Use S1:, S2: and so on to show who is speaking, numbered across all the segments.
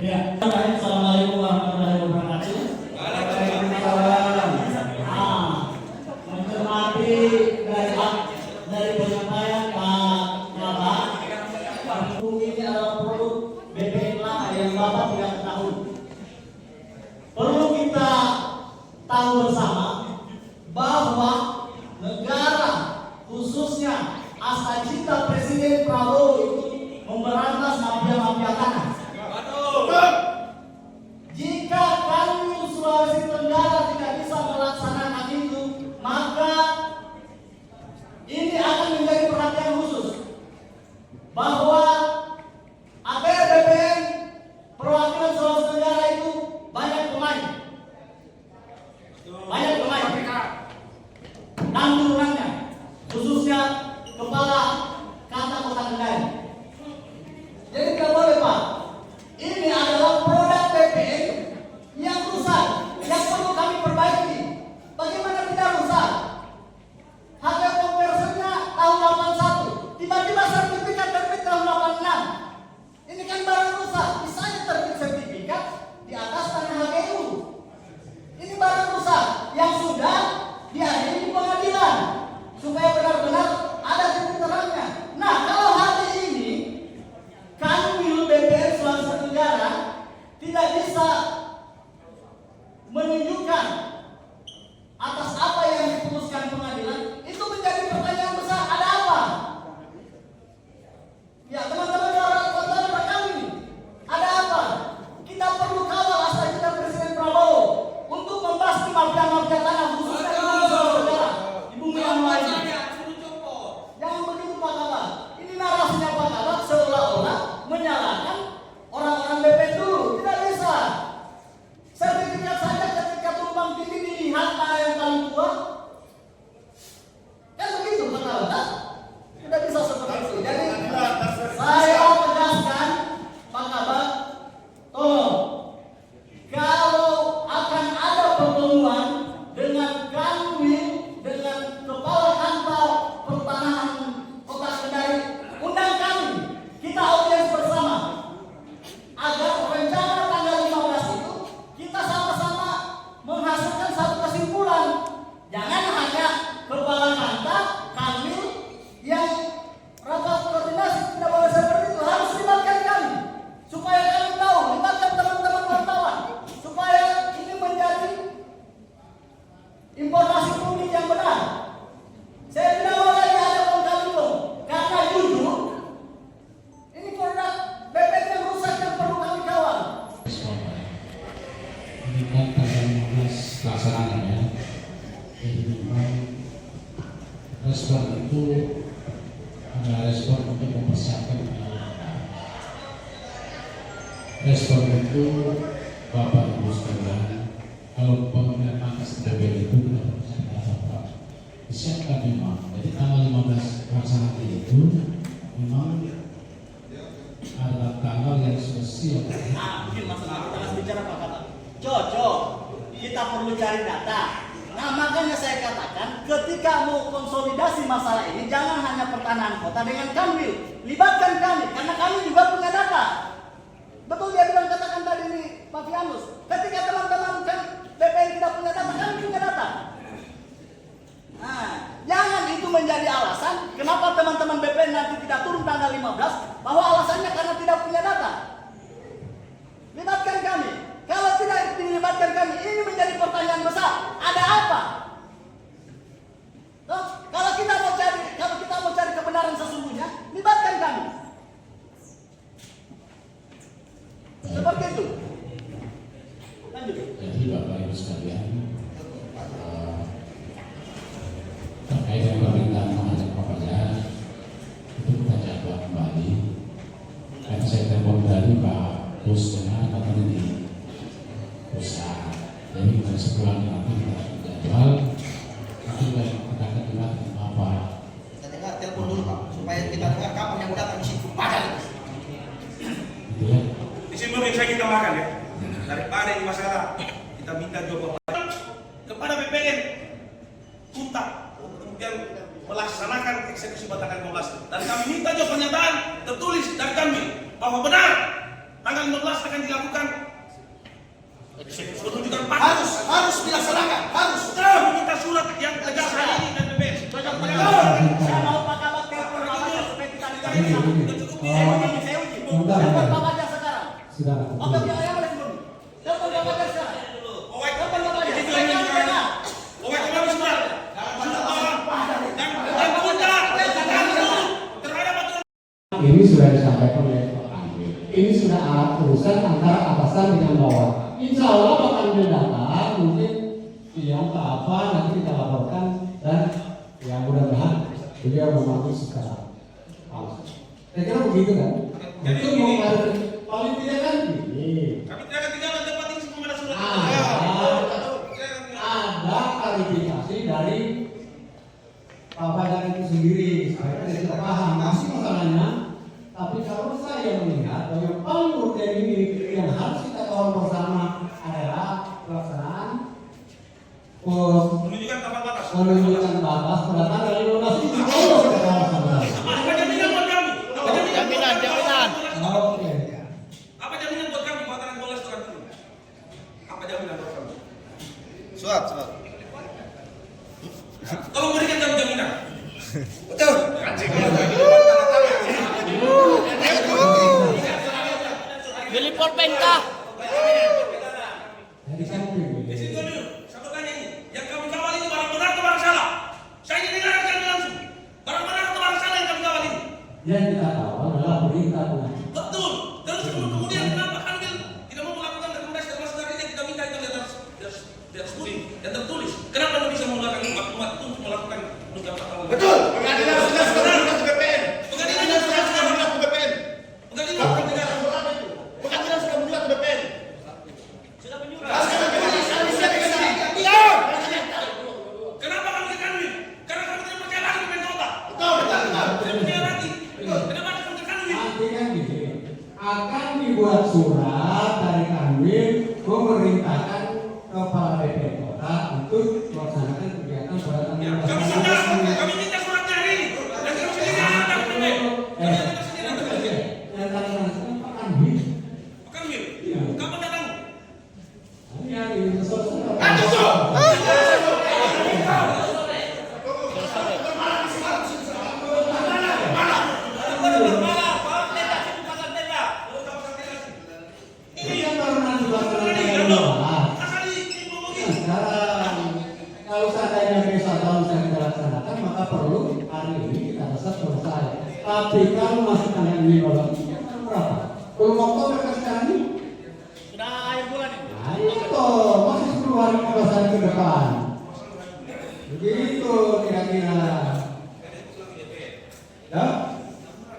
S1: Ya, assalamualaikum warahmatullahi wabarakatuh. Waalaikumsalam. Mencermati dari penyampaian Pak Nyala, produk ini adalah produk BPN lama yang Bapak tidak ketahui. Perlu kita tahu bersama bahwa negara, khususnya Astagita Presiden Prabowo itu memberantas mafia-mafia tanah. Jika kami Sulawesi Tenggara tidak bisa melaksanakan itu, maka ini akan menjadi perhatian khusus bahwa ATR BPN perwakilan Sulawesi Tenggara itu banyak pemain dan turunannya, khususnya kepala kata Kota Kendari. Jadi tidak boleh Pak. Ini adalah produk BPN yang rusak, yang perlu kami perbaiki. Bagaimana tidak rusak? Harga konversinya tahun 81, tiba-tiba sertifikat terbit tahun 86. Ini kan barang rusak, misalnya terbit sertifikat di atas tanah HGU. Ini barang rusak yang sudah diadili di pengadilan supaya benar-benar ada titik terangnya. Nah, kalau hari ini Kanwil BPN Sulawesi Tenggara tidak bisa menunjukkan atas apa yang diputuskan pengadilan, itu menjadi pertanyaan besar. Ada apa? Ya teman-teman saudara kami, ada apa? Kita perlu kawal Astagita Presiden Prabowo untuk membahas mafia-mafia tanah khususnya di bumi Sulawesi Tenggara, di bumi yang lain. Jangan begitu Pak Kabak. Ini narasinya Pak Kabak seolah-olah menyalahkan orang-orang BPN dulu. Tidak bisa. Sertifikat saja ketika tumpang tinggi dilihat mana yang paling tua. Kan begitu Pak Kabak. Tidak bisa seperti itu. Jadi saya tegaskan Pak Kabak, tolong kalau akan ada pertemuan dengan Kanwil, dengan Kepala Kantor Pertanahan Kota Kendari, undang kami, kita audiens bersama agar rencana tanggal 15 itu kita sama-sama menghasilkan satu kesimpulan. Jangan hanya Kepala Kantor, Kanwil yang rapat koordinasi, tidak boleh seperti itu, harus libatkan kami supaya kami tahu, libatkan teman-teman wartawan supaya ini menjadi informasi publik yang benar. Saya tidak mau lagi ada kongkali-kong, karena jujur ini produk BPN yang rusak yang perlu kami kawal.
S2: Ini kan tanggal 15 pelaksanaannya. Jadi memang respon itu ada respon untuk mempersiapkan respon itu Bapak Ibu sekalian, kalau pemilihan atas BPN itu tidak Bapak disiapkan memang. Jadi tanggal 15 pelaksanaan itu memang adalah tanggal yang sudah siap.
S1: Mungkin masalah kita harus bicara Pak Kata. Cocok, kita perlu cari data. Nah makanya saya katakan ketika mau konsolidasi masalah ini jangan hanya pertanahan kota dengan Kanwil, libatkan kami karena kami juga punya data. Betul dia bilang katakan tadi ini Pak Fianus. Ketika teman-teman kan BPN tidak punya data, kami punya data. Nah, jangan itu menjadi alasan kenapa teman-teman BPN nanti tidak turun tanggal 15, bahwa alasannya karena tidak punya data. Libatkan kami. Kalau tidak dilibatkan kami, ini menjadi pertanyaan besar. Ada apa? Loh, kalau kita mau cari kebenaran sesungguhnya, libatkan kami. Seperti itu. Lanjut.
S2: Jadi Bapak Ibu sekalian, terkait dengan permintaan mengajak Papanya itu kita jadwal kembali. Dan saya telepon dari Pak Bosnya katanya di pusat. Jadi kita sebulan nanti kita jadwal. Itu kita ketimah apa?
S3: Kita dengar telepon dulu Pak, supaya kita dengar kapan yang datang di situ. Padahal.
S2: Gitu ya.
S4: Di sini mungkin saya kita makan ya. Daripada ini masalah, kita minta juga kepada BPN tuntas kemudian melaksanakan eksekusi Batangan 15. Dan kami minta juga pernyataan tertulis dari kami bahwa benar tanggal 15 akan dilakukan penunjukan pakar.
S3: Harus dilaksanakan, harus.
S4: Kita meminta surat yang tegas hari ini dan BPN.
S1: Saya mau Pak Kabak telepon Pak Baca supaya kita bisa saya uji. Telepon Pak Baca sekarang.
S2: Sudah.
S1: Oke, yang boleh dulu. Telepon Pak Baca sekarang.
S4: Owek,
S1: Telepon Pak Baca.
S4: Owek kembali surat. Dan punca terhadap aturan.
S2: Ini sudah disampaikan oleh Pak Kanwil. Ini sudah urusan antara atasan dengan bawah. Insya Allah Pak Kanwil datang, mungkin yang ke apa nanti kita laporkan dan yang mudah-mudahan beliau memanggil secara langsung. Saya kira begitu kan?
S4: Jadi
S2: Itu mau paling tidak kan gini.
S4: Kami tidak akan tinggal tempat ini sebelum ada surat.
S2: Ada klarifikasi dari Pak Badan itu sendiri supaya kita tidak paham masih masalahnya. Tapi kalau saya melihat bahwa yang paling urgen ini yang harus kita kawal bersama adalah pelaksanaan
S4: Menunjukkan tanpa batas.
S2: penunjukan batas pada tanggal 15 itu kita kawal sama-sama.
S4: Apa jaminan buat kami?
S3: Jaminan.
S2: Oke.
S4: Apa jaminan buat kami bahwa tanggal 12 itu akan turun? Apa jaminan buat kami?
S3: Surat.
S4: Tolong berikan kami jaminan.
S3: Betul.
S1: Beli pulpen kah?
S2: Jadi samping.
S4: Di situ dulu, satu tanya ini. Yang kami kawal ini barang benar atau barang salah? Saya ingin dengar kami langsung. Barang benar atau barang salah yang kami kawal ini?
S2: Yang kita kawal adalah perintah pengadilan.
S4: Betul. Terus kemudian kenapa Kanwil tidak mau melakukan rekomendasi termasuk dari ini kita minta itu di atas putih dan tertulis. Kenapa tidak bisa menggunakan maklumat itu untuk melakukan penunjukan pasal?
S3: Betul. Pengadilan sudah berlaku ke BPN.
S4: Pengadilan sudah
S3: berlaku ke BPN.
S4: Pengadilan sudah
S3: Pengadilan sudah berlaku ke BPN.
S4: Kenapa kami ke Kanwil? Karena kami tidak percaya lagi dengan kota.
S3: Betul.
S4: Tidak percaya lagi. Kenapa kami ke Kanwil?
S2: Artinya gini, akan dibuat surat dari Kanwil memerintahkan kepala BPN kota untuk melaksanakan kegiatan pada tanggal 15.
S4: Kami minta suratnya hari ini. Dan kami sendiri yang datang ke BPN.
S2: Yang tadi langsung Pak Kanwil.
S4: Kanwil, kapan datang?
S2: Yang ini selesai. Ini yang baru nanti dilaksanakan. Sekarang kalau seandainya besok tahun saya kita laksanakan maka perlu hari ini kita rasa selesai. Tapi kalau masih tanggal ini kalau berapa? Belum Oktober kan sekarang ini?
S1: Sudah akhir bulan ini.
S2: Nah itu masih 10 hari 15 hari ke depan. Begitu kira-kira. Ya,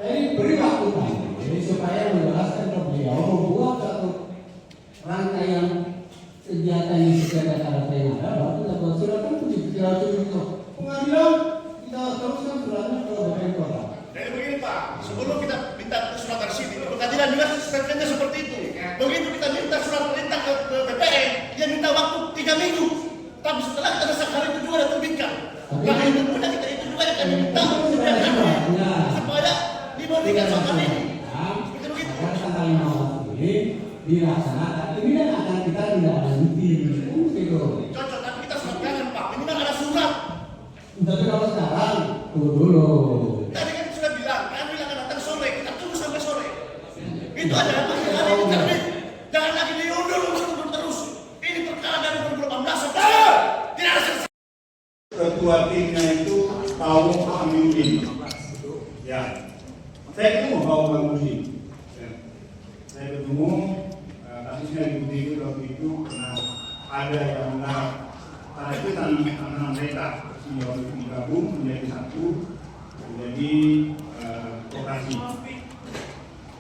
S2: ini beri waktu kami supaya menjelaskan ke beliau membuat satu rangkaian kegiatan yang sesuai dengan yang ada. Baru kita buat surat kan itu pengadilan kita teruskan suratnya ke BPN Kota.
S5: Jadi begini Pak, sebelum kita minta surat dari sini, pengadilan juga statementnya seperti itu. Begitu kita minta surat perintah ke BPN, dia minta waktu 3 minggu. Tapi setelah kita rasa hari itu juga terbitkan. Nah itu pun kita itu juga yang kami minta supaya diberikan surat ini. Itu begitu.
S2: Agar tanggal 15 ini dilaksanakan. Ini kan akan kita tidak lanjuti. Gitu.
S5: Cocok, tapi kita surat jangan Pak. Ini kan ada surat.
S2: Tapi kalau sekarang tunggu dulu.
S5: Tadi kan sudah bilang, kami akan datang sore, kita tunggu sampai sore. Itu aja. Hari ini terbit. Jangan lagi diundur terus. Ini perkara dari 2018 sampai tidak ada selesai.
S6: Ketua timnya itu tahu Pak Aminuddin. Ya, saya ketemu Pak Aminuddin. Saya ketemu kasusnya di itu waktu itu karena ada yang mengarah pada kita anak mereka sehingga waktu itu digabung menjadi satu menjadi operasi.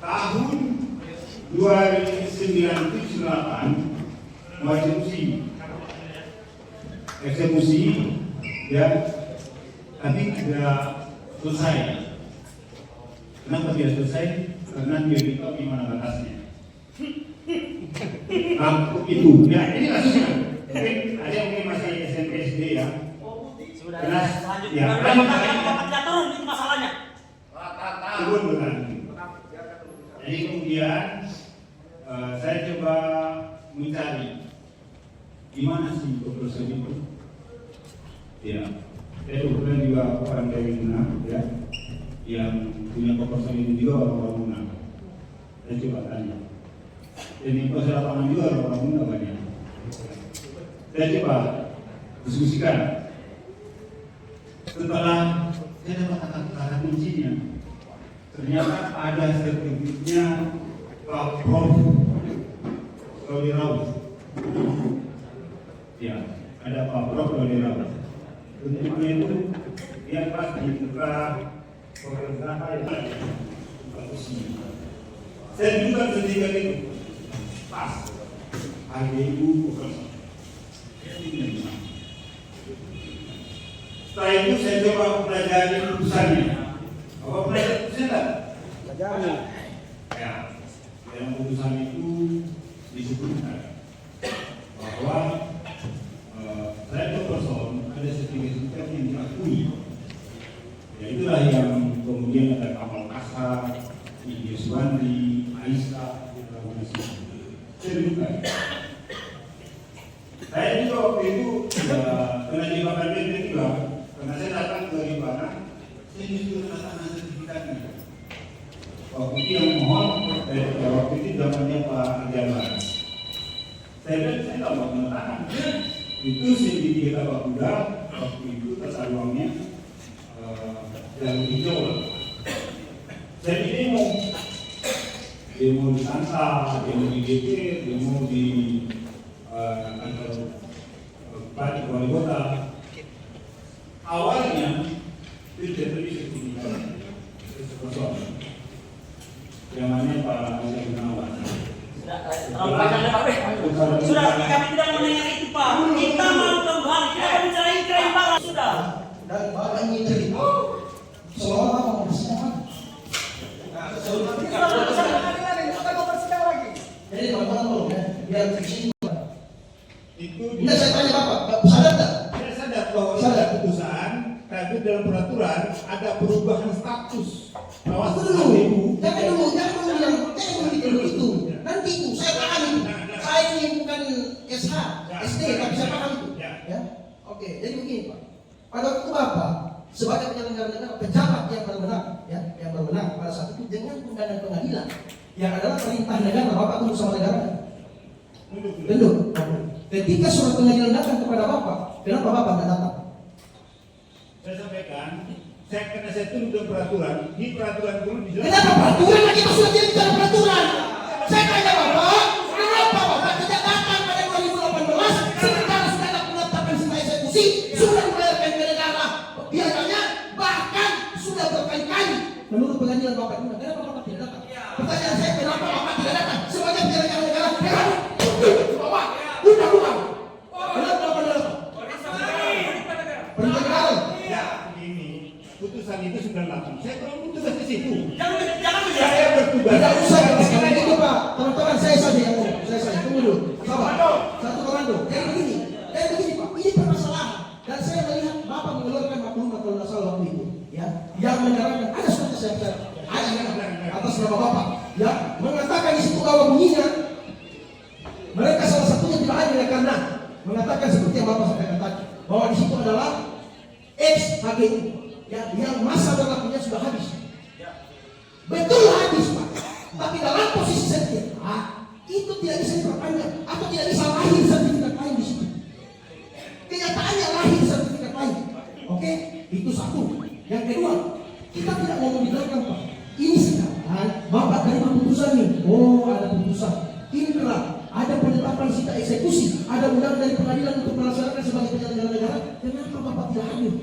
S6: Tahun 2009-2008 eksekusi ya, tapi tidak selesai. Kenapa tidak selesai? Karena dia tidak di mana batasnya. Itu ya, ini kasusnya. Mungkin ada yang mungkin masih SMP SD ya.
S1: Sudah
S6: Lanjut. Ya,
S1: tidak turun itu masalahnya.
S6: turun bukan. Jadi kemudian coba mencari gimana sih proses itu. Ya, saya kebetulan juga orang dari Muna, ya, yang punya proposal ini juga orang Muna. Saya coba tanya. Dan di proses lapangan juga orang Muna banyak. Saya coba diskusikan. Setelah saya dapat kata kuncinya, ternyata ada sertifikatnya Pak Prof. Rodi Raut. Ya, ada Pak Prof. Rodi Raut. Untuk itu dia pasti buka pengusaha yang bagus. Saya juga sertifikat itu pas. HGU profesor. Setelah itu saya coba pelajari putusannya. Apa pelajari putusan tak?
S3: Pelajari.
S6: Ya, dalam putusan itu disebutkan bahwa Red Person ada sertifikat yang diakui. Ya itulah yang kemudian ada Kamal Kasar, Igi Suwandi, Aisyah, dan saya bukan. Saya juga waktu itu pernah dimakan benteng juga, karena saya datang ke Ribana, saya justru datang sertifikatnya. Waktu itu yang mohon, waktu itu zamannya Pak Jabar. Saya bilang saya tidak mau menerangkan. Itu sedikit kita Pak Kuda, waktu itu tata ruangnya yang hijau. Saya demo di Santa, demo di DP, demo di kantor Bupati Wali Kota. Awalnya itu jadi sertifikat kosong. Yang mana Pak Masya Gunawan.
S7: Sudah, kami tidak mau nanya itu Pak. Kita mau kembali, kita bicara iklan Pak. Sudah.
S3: Dan Bapak ini terima. Seolah mau bersidang. Jadi Bapak mau biar fiksi.
S6: Itu
S3: Tidak saya tanya Bapak, sadar tak?
S6: saya sadar bahwa ada putusan, tapi dalam peraturan ada perubahan status. Bahwa
S3: Jangan dulu bilang itu. Nanti itu saya paham itu. Saya ini bukan SH, SD, tapi saya paham itu. Ya, oke. Jadi begini Pak. Pada waktu Bapak sebagai penyelenggara negara, pejabat yang berwenang, ya, yang berwenang pada saat itu dengan undangan pengadilan, yang adalah perintah negara, Bapak tunduk sama negara. Tunduk. Ketika surat pengadilan datang kepada Bapak, kenapa Bapak tidak datang?
S6: saya sampaikan, karena saya tunduk dengan peraturan, di peraturan dulu dijelaskan.
S3: Kenapa peraturan lagi itu sudah jadi dalam peraturan? Saya tanya Bapak, kenapa Bapak tidak datang pada 2018 sementara sudah ada penetapan sisa eksekusi, sudah membayarkan ke negara biayanya, bahkan sudah berkali-kali menurut pengadilan Bapak itu. Kenapa Bapak tidak datang? Pertanyaan saya, kenapa Bapak tidak datang sebagai penyelenggara negara? Bapak, undang-undang. Kenapa Bapak tidak datang? Penyelenggara.
S6: Ya, begini, putusan itu sudah langsung. Saya belum bertugas di situ.
S7: Jangan
S6: Saya bertugas.
S3: Tidak usah jelaskan itu Pak. Teman-teman saya saja yang ngomong. Saya saja. Tunggu dulu. Sabar. Satu komando. Jadi begini Pak. Ini permasalahan. Dan saya melihat Bapak mengeluarkan maklumat kalau tidak salah waktu itu. Ya. Yang menerangkan ada surat saya ada atas nama Bapak. Ya. Mengatakan di situ bahwa bunyinya mereka salah satunya tidak adil karena mengatakan seperti yang Bapak sampaikan tadi bahwa di situ adalah ex-HGU yang masa berlakunya sudah habis. Betul habis Pak, tapi dalam posisi sengketa itu tidak bisa diperpanjang atau tidak bisa lahir sertifikat lain di situ. Kenyataannya lahir sertifikat lain. Oke, itu satu. Yang kedua, kita tidak mau membiarkan Pak. Ini sekarang Bapak terima putusan nih. Oh, ada putusan. Ini telah ada penetapan sita eksekusi, ada undang dari pengadilan untuk melaksanakan sebagai penyelenggara negara. Kenapa Bapak tidak hadir?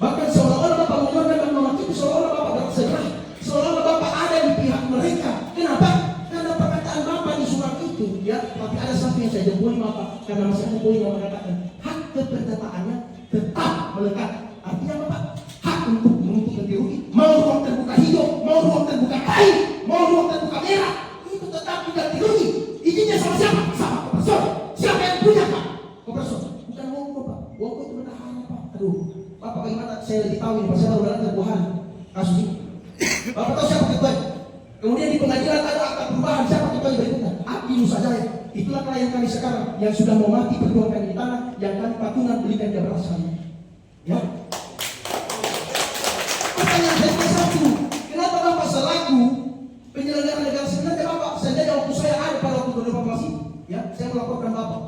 S3: Bahkan seolah-olah Bapak mengeluarkan maklumat itu seolah-olah Bapak bersejarah. Seolah-olah Bapak ada di pihak mereka. Kenapa? Karena perkataan Bapak di surat itu, ya. Tapi ada satu yang saya jempoli Bapak, karena masih ada poin yang mengatakan hak keperdataannya tetap melekat. Artinya Bapak hak untuk menuntut ganti rugi, mau ruang terbuka hijau, mau ruang terbuka kain, mau ruang terbuka merah, itu tetap ganti rugi. Izinnya sama siapa? Sama Kopasol. Siapa yang punya Pak? Kopasol. Bukan Wongko Pak. Wongko itu bendahara Pak. Aduh, Bapak bagaimana? Saya lebih tahu ini. Pak saya baru datang ke Wuhan kasus ini. Bapak tahu siapa ketuanya? Kemudian di pengadilan ada akta perubahan, siapa ketuanya berikutnya? Abdi suruh saja ya. Itulah klien kami sekarang yang sudah mau mati perjuangkan di tanah yang kami patungan belikan dia beras kami. Ya. Pertanyaan saya satu, kenapa Bapak selaku penyelenggara negara sebenarnya Bapak seandainya waktu saya ada pada waktu 2018 ini, ya, saya melaporkan Bapak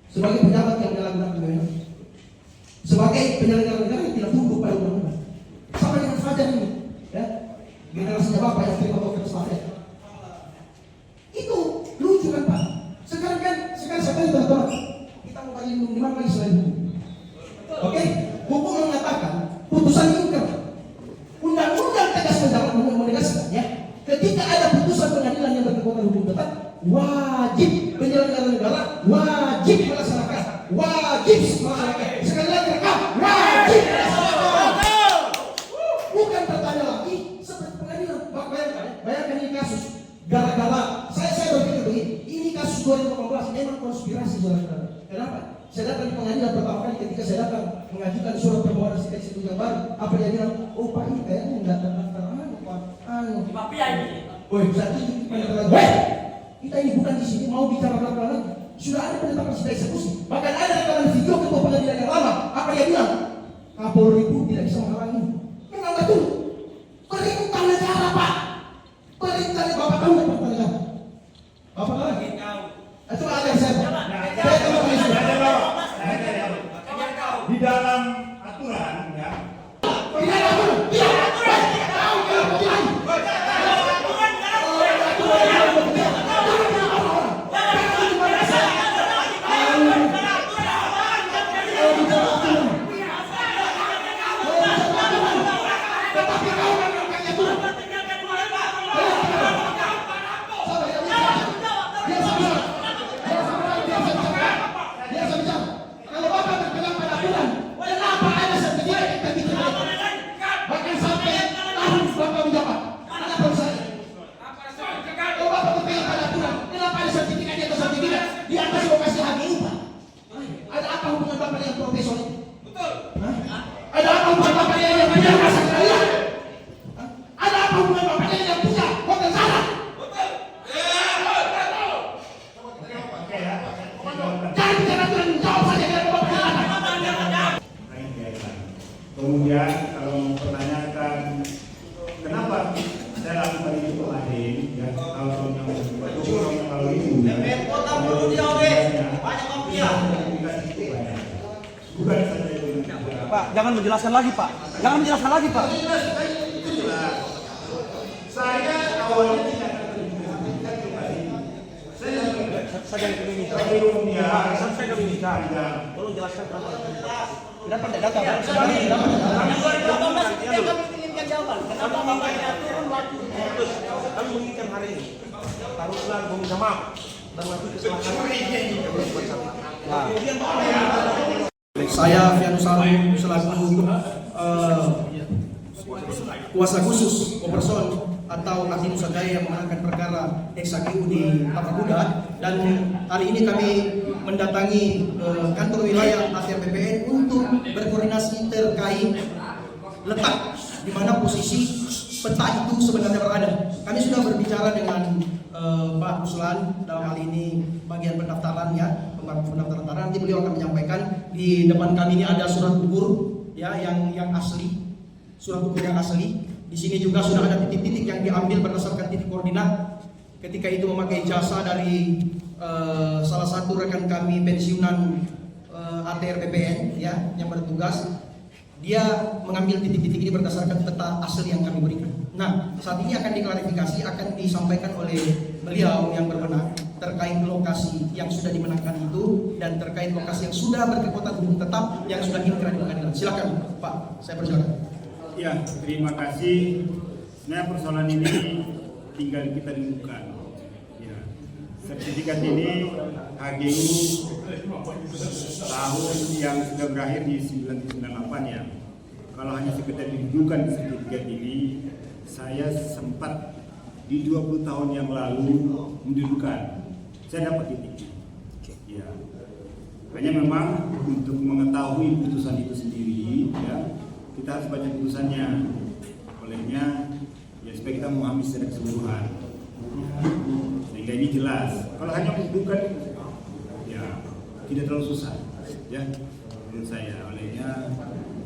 S3: sebagai pejabat yang menyalahgunakan wewenang, sebagai penyelenggara negara yang tidak tunduk pada undang-undang. Sama dengan Fajar ini, ya, generasinya Bapak yang terima tongkat estafet. Itu lucu kan Pak? Sekarang sekali teman-teman, kita mau bagi minum 5 kali selain hukum. Oke, hukum mengatakan putusan ingkrah. Undang-undang tegas menegaskan ya. Ketika ada putusan pengadilan yang berkekuatan hukum tetap, wajib penyelenggara negara wajib melaksanakan. Sekali lagi rekam, wajib melaksanakan. Bukan bertanya lagi seperti pengadilan. Bayangkan ini kasus. Gara-gara saya berpikir begini, ini kasus 2018 memang konspirasi saudara. Kenapa? Saya datang di pengadilan pertama kali ketika saya datang mengajukan surat permohonan CTC yang baru. Apa dia bilang? Oh Pak ini kayaknya nggak terdaftar Pak.
S7: Mafia ini.
S3: Woi, berarti kita ini bukan di sini mau bicara belakang lagi. Sudah ada penetapan sudah eksekusi. Bahkan ada rekaman video ketua pengadilan yang lama. Apa dia bilang? Kapolri pun tidak bisa menghalangi. Memang betul. Perintah negara Pak. Perintah Bapak tahu nggak perintah negara? Bapak tahu? Itu ada saya.
S6: Di dalam aturan ya. Kemudian kalau mempertanyakan kenapa saya lakukan itu kemarin, ya kalau yang itu bukan saja itu.
S8: Pak, jangan menjelaskan lagi Pak. Jangan menjelaskan lagi Pak.
S6: Itu jelas. Saya awalnya tidak akan
S8: Saya Indonesia.
S6: saya Indonesia.
S8: Tolong jelaskan kenapa.
S3: Kenapa tidak datang? Kami
S7: menginginkan jawaban. Kenapa Bapak turun waktu?
S8: Terus kami menginginkan hari ini. Taruhlah meminta maaf dan mengakui kesalahan. Nah,
S3: saya Fianus Sarum selaku kuasa khusus Operson atau ahli Nusa Jaya yang menangani perkara XHGU di Tapak Kuda, dan hari ini kami mendatangi kantor wilayah ATR BPN untuk berkoordinasi terkait letak di mana posisi peta itu sebenarnya berada. Kami sudah berbicara dengan Pak Ruslan dalam hal ini bagian pendaftaran ya, pendaftaran. Nanti beliau akan menyampaikan di depan kami ini ada surat gugur ya yang asli, surat gugur yang asli. Di sini juga sudah ada titik-titik yang diambil berdasarkan titik koordinat. Ketika itu memakai jasa dari salah satu rekan kami pensiunan ATR BPN ya yang bertugas. Dia mengambil titik-titik ini berdasarkan peta asli yang kami berikan. Nah, saat ini akan diklarifikasi, akan disampaikan oleh beliau yang berwenang terkait lokasi yang sudah dimenangkan itu dan terkait lokasi yang sudah berkekuatan hukum tetap yang sudah inkrah di pengadilan. Silakan, Pak. Saya persilakan.
S6: Ya, terima kasih. Sebenarnya persoalan ini tinggal kita dudukkan. Ya, sertifikat ini HGU tahun yang sudah berakhir di 1998 ya. Kalau hanya sekedar didudukan sertifikat ini, saya sempat di 20 tahun yang lalu mendudukan. Saya dapat titik. Ya. Hanya memang untuk mengetahui putusan itu sendiri, ya, kita harus baca putusannya. Olehnya, ya supaya kita memahami secara keseluruhan. Sehingga sehingga ini jelas. Kalau hanya bukan, ya tidak terlalu susah, ya menurut saya. Olehnya,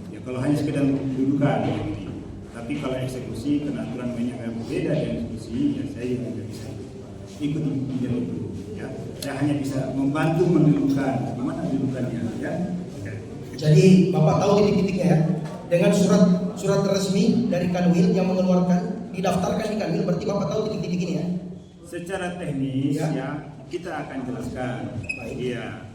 S6: ya kalau hanya sekedar dudukan ini. Tapi kalau eksekusi, karena aturan mainnya agak berbeda dengan eksekusi, ya saya juga tidak bisa ikut di dalam itu. Ya, saya hanya bisa membantu mendudukan, gimana dudukannya, ya.
S3: Jadi Bapak tahu titik-titiknya ya. Dengan surat resmi dari Kanwil yang mengeluarkan, didaftarkan di Kanwil, berarti Bapak tahu titik-titik ini ya.
S6: Secara teknis ya, kita akan jelaskan. Iya.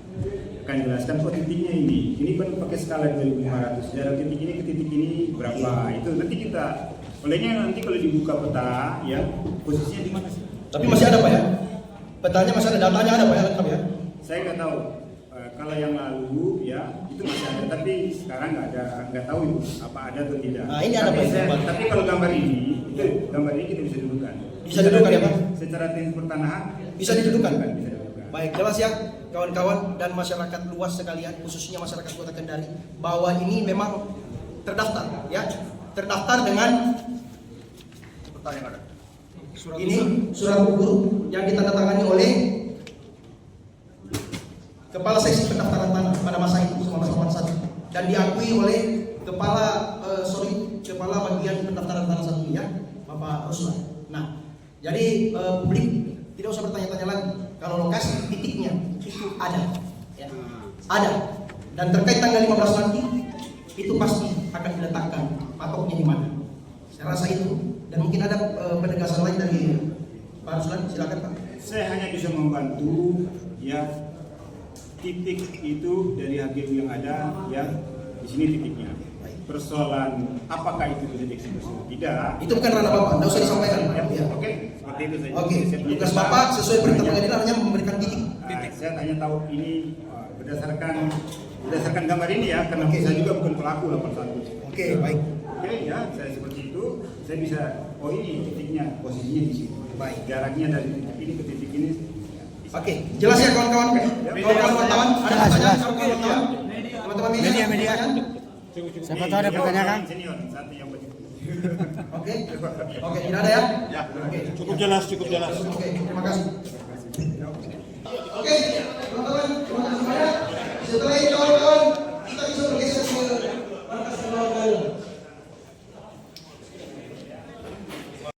S6: Akan jelaskan kok titiknya ini. Ini kan pakai skala 2500. Jarak titik ini ke titik ini berapa? Itu nanti kita olehnya nanti kalau dibuka peta ya, posisinya di mana sih?
S3: Tapi masih ada Pak ya? Petanya masih ada, datanya ada Pak ya, lengkap ya?
S6: Saya nggak tahu. Kalau yang lalu ya itu masih ada, tapi sekarang nggak tahu itu apa ada atau tidak.
S3: Nah, ini ada Pak.
S6: Tapi kalau gambar ini, itu gambar ini kita bisa dudukan.
S3: Bisa didudukan ya Pak?
S6: Secara teknis pertanahan
S3: Bisa didudukan.
S6: Bisa didudukan.
S3: Baik, jelas ya kawan-kawan dan masyarakat luas sekalian, khususnya masyarakat Kota Kendari, bahwa ini memang terdaftar ya, terdaftar dengan ini surat gugur yang ditandatangani oleh Kepala Seksi Pendaftaran Tanah pada masa itu sama masa dan diakui oleh Kepala Bagian Pendaftaran Tanah satu ya, Bapak Ruslan. Nah, jadi publik tidak usah bertanya-tanya lagi kalau lokasi titiknya itu ada, ya. Ada. Dan terkait tanggal 15 nanti itu pasti akan diletakkan patoknya di mana. Saya rasa itu. Dan mungkin ada penegasan lain dari Pak Ruslan, silakan Pak.
S6: Saya hanya bisa membantu ya titik itu dari HGU yang ada ya di sini titiknya. Persoalan apakah itu bisa dieksekusi atau tidak?
S3: Itu bukan ranah Bapak, tidak usah disampaikan.
S6: Ya.
S3: Ya.
S6: Oke, seperti itu saja.
S3: Oke, tugas Bapak sesuai perintah pengadilan hanya memberikan titik.
S6: Saya hanya tahu ini berdasarkan gambar ini ya, karena saya juga bukan pelaku 81.
S3: Oke, baik.
S6: Oke ya, saya seperti itu. Saya bisa, oh ini titiknya, posisinya di sini.
S3: Baik.
S6: Jaraknya dari titik ini ke titik ini.
S3: Oke, jelas ya kawan-kawan. Kawan-kawan wartawan, ada pertanyaan kawan-kawan? Teman-teman media.
S1: Siapa tahu ada pertanyaan?
S6: Senior, satu yang begitu.
S3: Oke, tidak ada ya?
S6: Ya,
S3: Oke,
S8: Cukup jelas.
S3: Oke, terima kasih. Oke, teman-teman, setelah itu